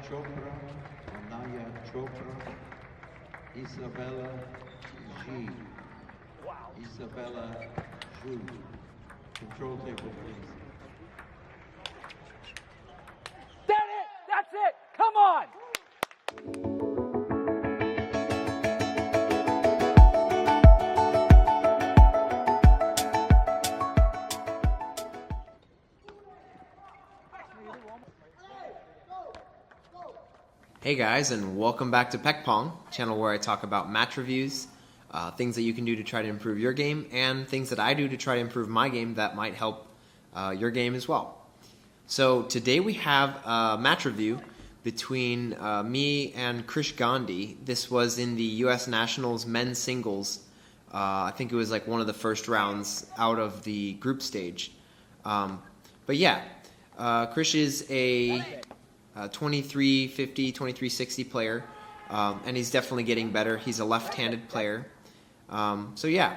Chopra, Anaya Chopra, Isabella G. Isabella Zhu. Control table, please. That's it! That's it! Come on! Hey guys, and welcome back to PechPong, channel where I talk about match reviews, things that you can do to try to improve your game, and things that I do to try to improve my game that might help your game as well. So today we have a match review between me and Krish Gandhi. This was in the US Nationals men's singles. I think it was like one of the first rounds out of the group stage. But yeah, Krish is a 2350, 2360 player, and he's definitely getting better. He's a left-handed player. So yeah,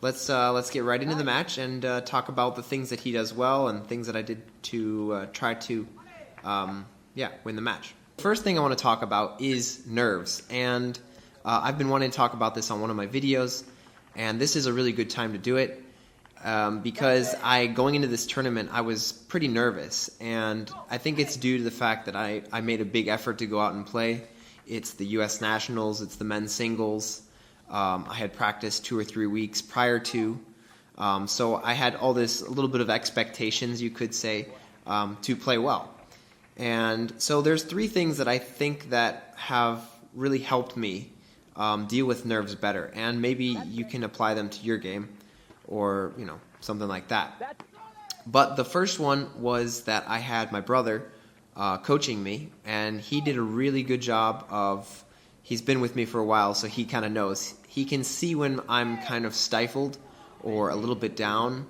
let's get right into the match and talk about the things that he does well and things that I did to try to win the match. First thing I want to talk about is nerves, and I've been wanting to talk about this on one of my videos, and this is a really good time to do it. Because going into this tournament, I was pretty nervous, and I think it's due to the fact that I made a big effort to go out and play. It's the US Nationals, it's the men's singles. I had practiced 2 or 3 weeks prior to, so I had a little bit of expectations, you could say, to play well. And so there's 3 things that I think that have really helped me deal with nerves better, and maybe you can apply them to your game, or something like that. But the first one was that I had my brother coaching me, and he did a really good job of, he's been with me for a while, so he kind of knows. He can see when I'm kind of stifled or a little bit down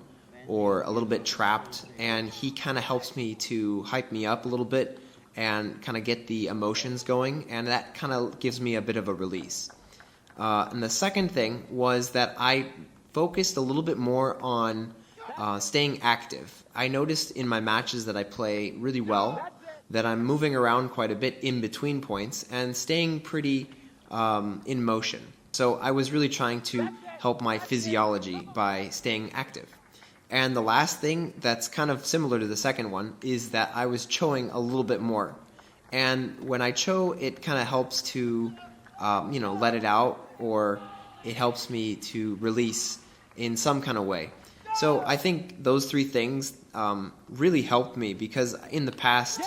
or a little bit trapped, and he kind of helps me to hype me up a little bit and kind of get the emotions going, and that kind of gives me a bit of a release. And the second thing was that I focused a little bit more on staying active. I noticed in my matches that I play really well that I'm moving around quite a bit in between points and staying pretty in motion. So I was really trying to help my physiology by staying active. And the last thing that's kind of similar to the second one is that I was choing a little bit more. And when I cho, it kind of helps to let it out, or it helps me to release in some kind of way. So I think those 3 things really helped me, because in the past,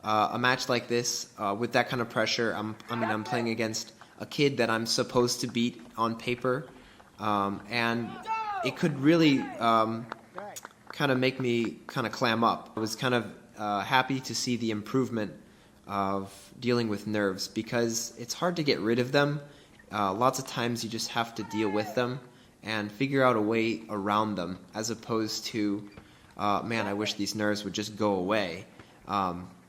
a match like this, with that kind of pressure, I'm playing against a kid that I'm supposed to beat on paper, and it could really kind of make me kind of clam up. I was kind of happy to see the improvement of dealing with nerves, because it's hard to get rid of them. Lots of times you just have to deal with them and figure out a way around them, as opposed to, man, I wish these nerves would just go away.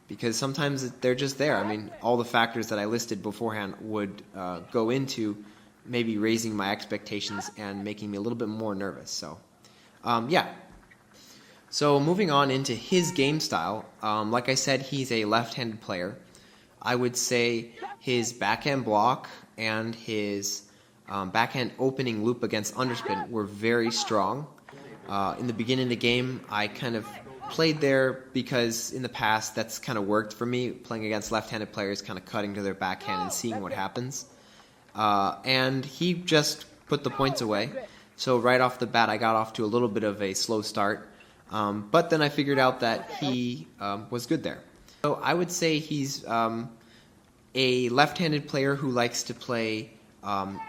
Because sometimes they're just there. I mean, all the factors that I listed beforehand would go into maybe raising my expectations and making me a little bit more nervous. So, yeah. So moving on into his game style, like I said, he's a left-handed player. I would say his backhand block and his backhand opening loop against underspin were very strong. In the beginning of the game, I kind of played there because in the past that's kind of worked for me, playing against left-handed players, kind of cutting to their backhand and seeing what happens. And he just put the points away. So right off the bat, I got off to a little bit of a slow start. But then I figured out that he was good there. So I would say he's a left-handed player who likes to play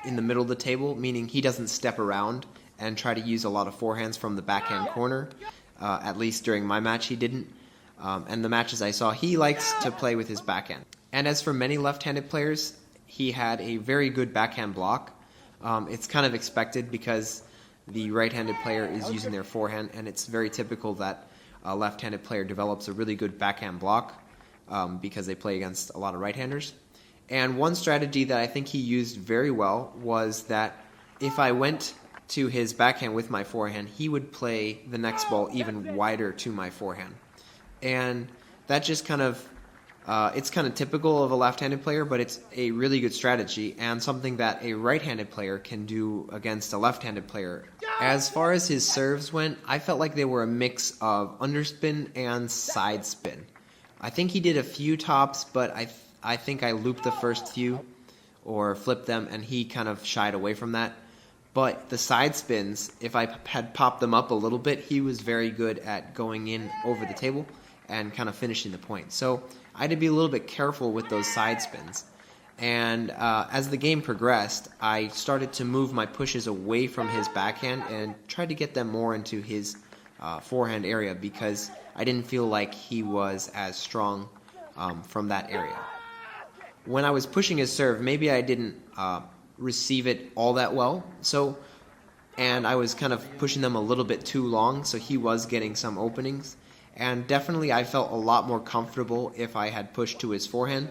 in the middle of the table, meaning he doesn't step around and try to use a lot of forehands from the backhand corner. At least during my match he didn't. And the matches I saw, he likes to play with his backhand. And as for many left-handed players, he had a very good backhand block. It's kind of expected because the right-handed player is using their forehand, and it's very typical that a left-handed player develops a really good backhand block because they play against a lot of right-handers. And one strategy that I think he used very well was that if I went to his backhand with my forehand, he would play the next ball even wider to my forehand. And that just kind of It's kind of typical of a left-handed player, but it's a really good strategy and something that a right-handed player can do against a left-handed player. As far as his serves went, I felt like they were a mix of underspin and side spin. I think he did a few tops, but I think I looped the first few or flipped them, and he kind of shied away from that. But the side spins, if I had popped them up a little bit, he was very good at going in over the table and kind of finishing the point. So I had to be a little bit careful with those side spins. And as the game progressed, I started to move my pushes away from his backhand and tried to get them more into his forehand area because I didn't feel like he was as strong from that area. When I was pushing his serve, maybe I didn't receive it all that well. And I was kind of pushing them a little bit too long, so he was getting some openings. And definitely I felt a lot more comfortable if I had pushed to his forehand,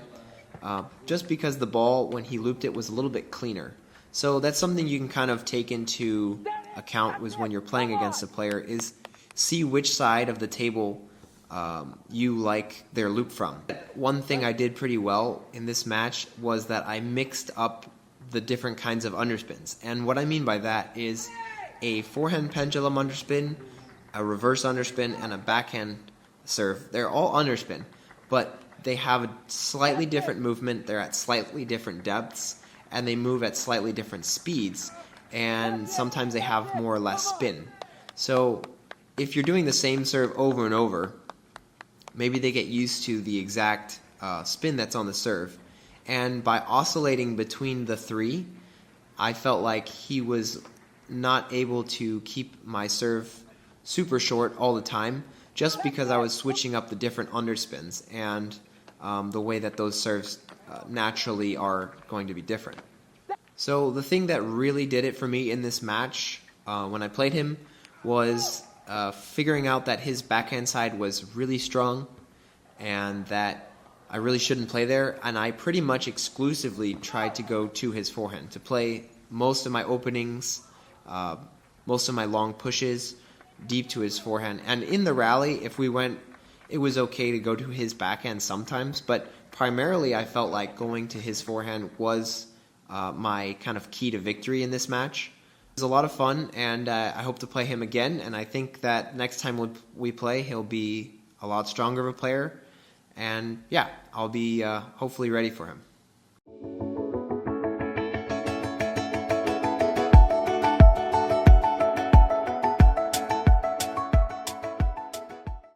just because the ball, when he looped it, was a little bit cleaner. So that's something you can kind of take into account was when you're playing against a player, is see which side of the table you like their loop from. One thing I did pretty well in this match was that I mixed up the different kinds of underspins. And what I mean by that is a forehand pendulum underspin, a reverse underspin, and a backhand serve. They're all underspin, but they have a slightly different movement, they're at slightly different depths, and they move at slightly different speeds, and sometimes they have more or less spin. So if you're doing the same serve over and over, maybe they get used to the exact spin that's on the serve. And by oscillating between the three, I felt like he was not able to keep my serve super short all the time, just because I was switching up the different underspins and the way that those serves naturally are going to be different. So the thing that really did it for me in this match when I played him was figuring out that his backhand side was really strong and that I really shouldn't play there, and I pretty much exclusively tried to go to his forehand to play most of my openings, most of my long pushes deep to his forehand. And in the rally, if we went, it was okay to go to his backhand sometimes, but primarily I felt like going to his forehand was my kind of key to victory in this match. It was a lot of fun, and I hope to play him again, and I think that next time we play, he'll be a lot stronger of a player, and yeah, I'll be hopefully ready for him.